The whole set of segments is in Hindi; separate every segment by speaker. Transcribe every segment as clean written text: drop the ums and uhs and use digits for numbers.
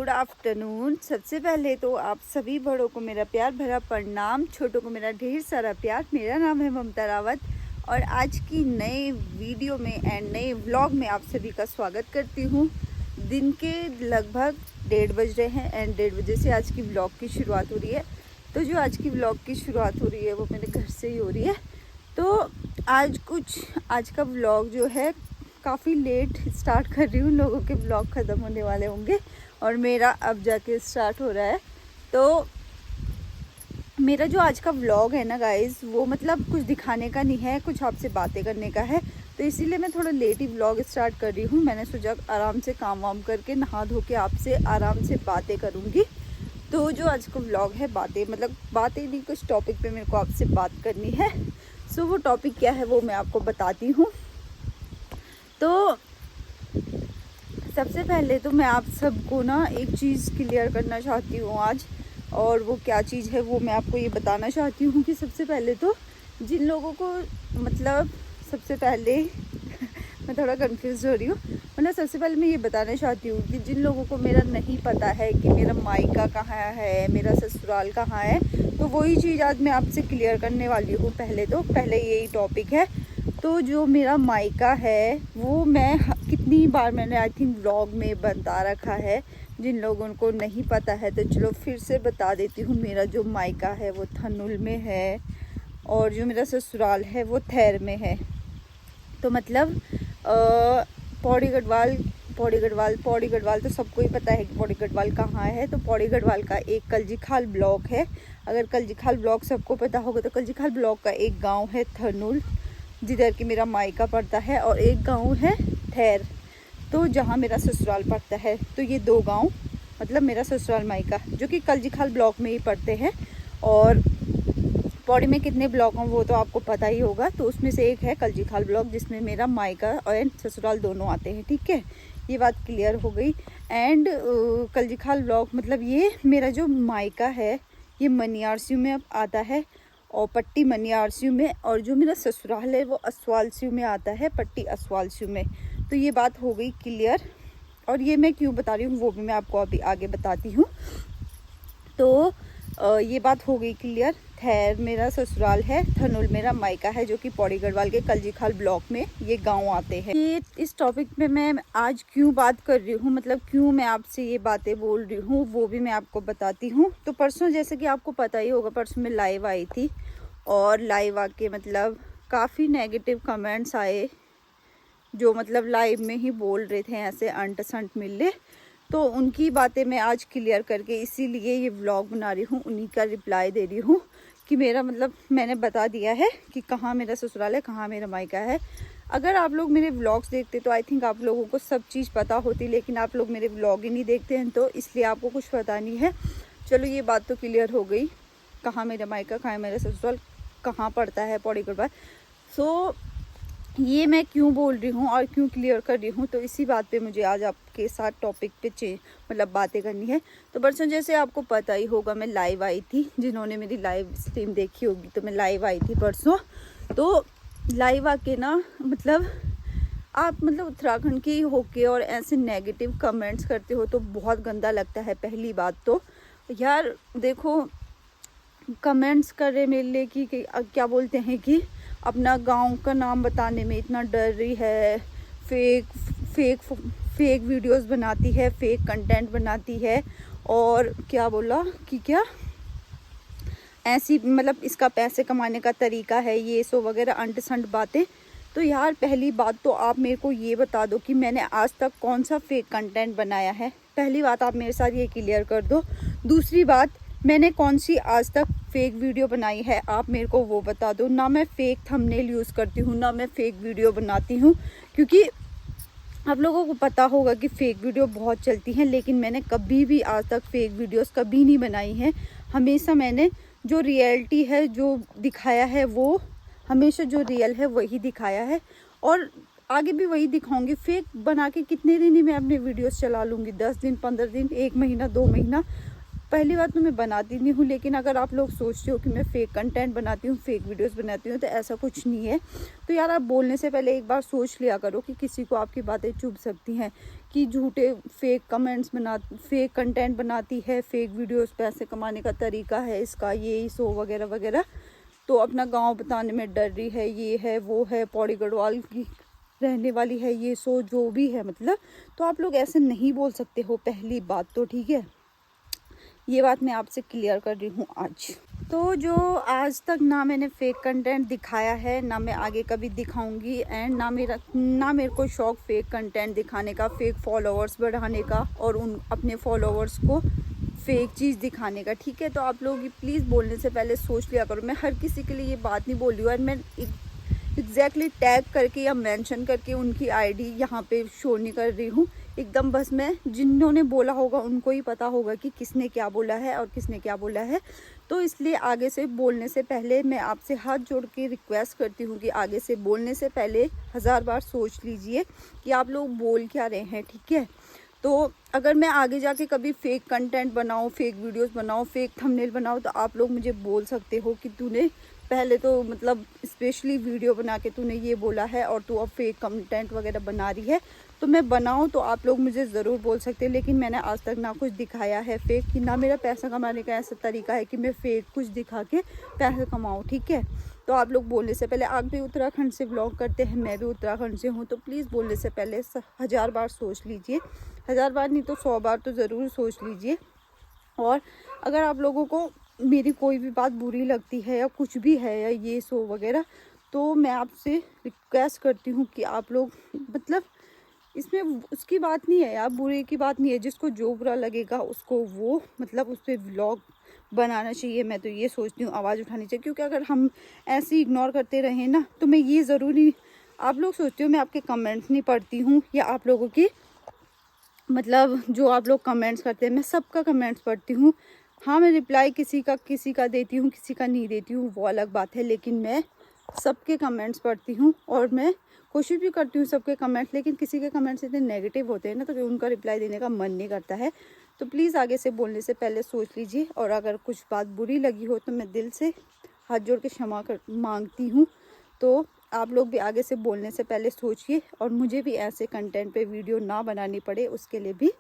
Speaker 1: Good afternoon. सबसे पहले तो आप सभी बड़ों को मेरा प्यार भरा प्रणाम, छोटों को मेरा ढेर सारा प्यार। मेरा नाम है ममता रावत और आज की नए वीडियो में एंड नए व्लॉग में आप सभी का स्वागत करती हूँ। दिन के लगभग 1:30 बज रहे हैं एंड 1:30 बजे से आज की व्लॉग की शुरुआत हो रही है। तो जो आज की व्लॉग की शुरुआत हो रही है वो मेरे घर से ही हो रही है। तो आज का व्लॉग जो है काफ़ी लेट स्टार्ट कर रही हूँ। लोगों के व्लॉग ख़त्म होने वाले होंगे और मेरा अब जाके स्टार्ट हो रहा है। तो मेरा जो आज का व्लॉग है ना गाइज़, वो मतलब कुछ दिखाने का नहीं है, कुछ आपसे बातें करने का है। तो इसीलिए मैं थोड़ा लेट ही व्लॉग स्टार्ट कर रही हूँ। मैंने सोचा आराम से काम वाम करके नहा धो के आपसे आराम से बातें करूँगी। तो जो आज का व्लॉग है, बातें नहीं, कुछ टॉपिक पे मेरे को आपसे बात करनी है। सो वो टॉपिक क्या है वो मैं आपको बताती हूँ। तो सबसे पहले तो मैं आप सबको ना एक चीज़ क्लियर करना चाहती हूँ आज, और वो क्या चीज़ है वो मैं आपको ये बताना चाहती हूँ कि सबसे पहले तो जिन लोगों को सबसे पहले मैं थोड़ा कंफ्यूज हो रही हूँ। सबसे पहले मैं ये बताना चाहती हूँ कि जिन लोगों को मेरा नहीं पता है कि मेरा मायका कहाँ है, मेरा ससुराल कहाँ है, तो वही चीज़ आज मैं आपसे क्लियर करने वाली हूँ। पहले यही टॉपिक है। तो जो मेरा मायका है वो मैंने आई थिंक व्लॉग में बता रखा है। जिन लोगों को नहीं पता है तो चलो फिर से बता देती हूँ। मेरा जो मायका है वो थनुल में है और जो मेरा ससुराल है वो थैर में है। तो मतलब पौड़ी गढ़वाल तो सबको ही पता है कि पौड़ी गढ़वाल कहाँ है। तो पौड़ी गढ़वाल का एक कलजीखाल ब्लॉक है। अगर कलजीखाल ब्लॉक सबको पता होगा तो कलजीखाल ब्लॉक का एक गांव है थनुल, जिधर कि मेरा मायका पड़ता है, और एक गांव है थैर, तो जहां मेरा ससुराल पड़ता है। तो ये दो गांव मतलब मेरा ससुराल मायका जो कि कलजीखाल ब्लॉक में ही पड़ते हैं। और पौड़ी में कितने ब्लॉक हैं वो तो आपको पता ही होगा। तो उसमें से एक है कलजीखाल ब्लॉक जिसमें मेरा मायका और ससुराल दोनों आते हैं। ठीक है, ये बात क्लियर हो गई। एंड कलजीखाल ब्लॉक मतलब ये मेरा जो मायका है ये मनियारसियों में अब आता है और पट्टी मनियारसियों में, और जो मेरा ससुराल है वो असवालसियों में आता है, पट्टी असवालसियों में। तो ये बात हो गई क्लियर। और ये मैं क्यों बता रही हूँ वो भी मैं आपको अभी आगे बताती हूँ। तो ये बात हो गई क्लियर। थैर मेरा ससुराल है, थनुल मेरा मायका है, जो कि पौड़ी गढ़वाल के कलजीखाल ब्लॉक में ये गांव आते हैं। ये इस टॉपिक पे मैं आज क्यों बात कर रही हूँ, मतलब क्यों मैं आपसे ये बातें बोल रही हूँ, वो भी मैं आपको बताती हूँ। तो परसों जैसे कि आपको पता ही होगा, परसों मैं लाइव आई थी और लाइव आके काफ़ी नेगेटिव कमेंट्स आए, जो लाइव में ही बोल रहे थे ऐसे अंट संट मिले। तो उनकी बातें मैं आज क्लियर करके इसीलिए ये व्लॉग बना रही हूँ, उन्हीं का रिप्लाई दे रही हूँ कि मेरा मैंने बता दिया है कि कहाँ मेरा ससुराल है, कहाँ मेरा मायका है। अगर आप लोग मेरे व्लॉग्स देखते तो आई थिंक आप लोगों को सब चीज़ पता होती, लेकिन आप लोग मेरे व्लॉग ही नहीं देखते हैं, तो इसलिए आपको कुछ पता नहीं है। चलो ये बात तो क्लियर हो गई, कहाँ मेरा मायका, कहाँ मेरा ससुराल, कहाँ पड़ता है पौड़ी गढ़वाल। सो ये मैं क्यों बोल रही हूँ और क्यों क्लियर कर रही हूँ, तो इसी बात पे मुझे आज आपके साथ टॉपिक पे बातें करनी है। तो परसों जैसे आपको पता ही होगा मैं लाइव आई थी, जिन्होंने मेरी लाइव स्ट्रीम देखी होगी तो मैं लाइव आई थी परसों। तो लाइव आके ना आप उत्तराखंड की होके और ऐसे नेगेटिव कमेंट्स करते हो तो बहुत गंदा लगता है। पहली बात तो यार देखो, कमेंट्स कर रहे मेरे लिए कि क्या बोलते हैं कि अपना गांव का नाम बताने में इतना डर रही है, फेक वीडियोस बनाती है, फेक कंटेंट बनाती है, और क्या बोला कि क्या ऐसी इसका पैसे कमाने का तरीका है, ये सो वगैरह अंट संट बातें। तो यार पहली बात तो आप मेरे को ये बता दो कि मैंने आज तक कौन सा फेक कंटेंट बनाया है। पहली बात आप मेरे साथ ये क्लियर कर दो। दूसरी बात, मैंने कौन सी आज तक फेक वीडियो बनाई है आप मेरे को वो बता दो। ना मैं फेक थंबनेल यूज़ करती हूँ, ना मैं फेक वीडियो बनाती हूँ, क्योंकि आप लोगों को पता होगा कि फ़ेक वीडियो बहुत चलती हैं, लेकिन मैंने कभी भी आज तक फ़ेक वीडियोस कभी नहीं बनाई हैं। हमेशा मैंने जो रियलिटी है, जो दिखाया है, वो हमेशा जो रियल है वही दिखाया है और आगे भी वही दिखाऊंगी। फ़ेक बना के कितने दिन ही मैं अपने वीडियोस चला लूँगी, 10 दिन, 15 दिन, 1 महीना, 2 महीना, पहली बात तो मैं बनाती नहीं हूँ, लेकिन अगर आप लोग सोचते हो कि मैं फ़ेक कंटेंट बनाती हूँ, फ़ेक वीडियोस बनाती हूँ, तो ऐसा कुछ नहीं है। तो यार आप बोलने से पहले एक बार सोच लिया करो कि किसी को आपकी बातें चुभ सकती हैं, कि झूठे फ़ेक कमेंट्स फ़ेक कंटेंट बनाती है, फ़ेक वीडियोस पैसे कमाने का तरीका है इसका, ये सो वगैरह वगैरह। तो अपना गाँव बताने में डर रही है, ये है वो है, पौड़ी गढ़वाल की रहने वाली है, ये सो जो भी है मतलब। तो आप लोग ऐसे नहीं बोल सकते हो, पहली बात तो ठीक है, ये बात मैं आपसे क्लियर कर रही हूँ आज। तो जो आज तक ना मैंने फ़ेक कंटेंट दिखाया है, ना मैं आगे कभी दिखाऊंगी, एंड ना मेरे को शौक फ़ेक कंटेंट दिखाने का, फ़ेक फॉलोअर्स बढ़ाने का और उन अपने फॉलोअर्स को फ़ेक चीज़ दिखाने का, ठीक है। तो आप लोग प्लीज़ बोलने से पहले सोच लिया करो। मैं हर किसी के लिए ये बात नहीं बोल रही हूँ, और मैं एग्जैक्टली टैग करके या मेंशन करके उनकी आईडी यहाँ पे शो नहीं कर रही हूँ एकदम। बस मैं जिन्होंने बोला होगा उनको ही पता होगा कि किसने क्या बोला है और किसने क्या बोला है। तो इसलिए आगे से बोलने से पहले मैं आपसे हाथ जोड़ के रिक्वेस्ट करती हूँ कि आगे से बोलने से पहले 1000 बार सोच लीजिए कि आप लोग बोल क्या रहे हैं, ठीक है। तो अगर मैं आगे जाके कभी फ़ेक कंटेंट बनाऊँ, फ़ेक वीडियोस बनाऊँ, फ़ेक थंबनेल बनाऊँ, तो आप लोग मुझे बोल सकते हो कि तूने पहले तो मतलब स्पेशली वीडियो बना के तूने ये बोला है और तू अब फ़ेक कंटेंट वगैरह बना रही है। तो मैं बनाऊँ तो आप लोग मुझे ज़रूर बोल सकते हैं, लेकिन मैंने आज तक ना कुछ दिखाया है फ़ेक, कि ना मेरा पैसा कमाने का ऐसा तरीका है कि मैं फ़ेक कुछ दिखा के पैसे कमाऊँ, ठीक है। तो आप लोग बोलने से पहले, आप भी उत्तराखंड से व्लॉग करते हैं, मैं भी उत्तराखंड से हूँ, तो प्लीज़ बोलने से पहले 1000 बार सोच लीजिए। 1000 बार नहीं तो 100 बार तो ज़रूर सोच लीजिए। और अगर आप लोगों को मेरी कोई भी बात बुरी लगती है या कुछ भी है या ये सो वगैरह, तो मैं आपसे रिक्वेस्ट करती हूँ कि आप लोग मतलब इसमें उसकी बात नहीं है यार, बुरे की बात नहीं है, जिसको जो बुरा लगेगा उसको वो मतलब उस पर व्लॉग बनाना चाहिए। मैं तो ये सोचती हूँ, आवाज़ उठानी चाहिए, क्योंकि अगर हम ऐसे इग्नोर करते रहें ना, तो मैं ये ज़रूरी, आप लोग सोचते हो मैं आपके कमेंट्स नहीं पढ़ती हूँ या आप लोगों की मतलब जो आप लोग कमेंट्स करते हैं, मैं सबका कमेंट्स पढ़ती हूँ। हाँ, मैं रिप्लाई किसी का देती हूँ, किसी का नहीं देती हूँ, वो अलग बात है, लेकिन मैं सबके कमेंट्स पढ़ती हूँ और मैं कोशिश भी करती हूँ सबके कमेंट्स। लेकिन किसी के कमेंट्स इतने नेगेटिव होते हैं ना, तो फिर उनका रिप्लाई देने का मन नहीं करता है। तो प्लीज़ आगे से बोलने से पहले सोच लीजिए, और अगर कुछ बात बुरी लगी हो तो मैं दिल से हाथ जोड़ के क्षमा मांगती हूँ। तो आप लोग भी आगे से बोलने से पहले सोचिए, और मुझे भी ऐसे कंटेंट पे वीडियो ना बनानी पड़े, उसके लिए भी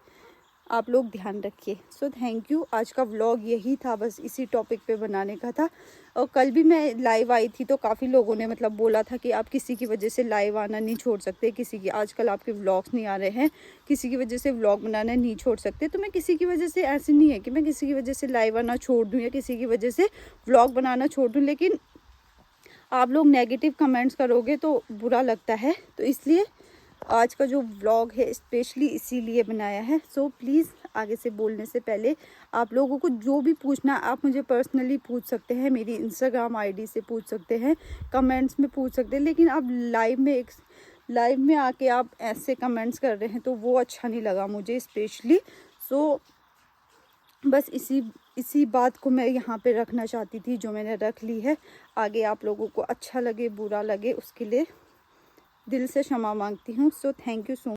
Speaker 1: आप लोग ध्यान रखिए। So thank you. आज का व्लॉग यही था, बस इसी टॉपिक पे बनाने का था। और कल भी मैं लाइव आई थी, तो काफ़ी लोगों ने मतलब बोला था कि आप किसी की वजह से लाइव आना नहीं छोड़ सकते, किसी की आजकल आपके व्लॉग्स नहीं आ रहे हैं, किसी की वजह से व्लॉग बनाना नहीं छोड़ सकते। तो मैं किसी की वजह से, ऐसे नहीं है कि मैं किसी की वजह से लाइव आना छोड़ दूँ या किसी की वजह से व्लॉग बनाना छोड़ दूँ, लेकिन आप लोग नेगेटिव कमेंट्स करोगे तो बुरा लगता है। तो इसलिए आज का जो व्लॉग है स्पेशली इसीलिए बनाया है। सो प्लीज़ आगे से बोलने से पहले आप लोगों को जो भी पूछना, आप मुझे पर्सनली पूछ सकते हैं, मेरी इंस्टाग्राम आईडी से पूछ सकते हैं, कमेंट्स में पूछ सकते हैं। लेकिन आप लाइव में आके आप ऐसे कमेंट्स कर रहे हैं, तो वो अच्छा नहीं लगा मुझे स्पेशली। सो बस इसी बात को मैं यहाँ पे रखना चाहती थी, जो मैंने रख ली है। आगे आप लोगों को अच्छा लगे बुरा लगे, उसके लिए दिल से क्षमा मांगती हूँ। So thank you so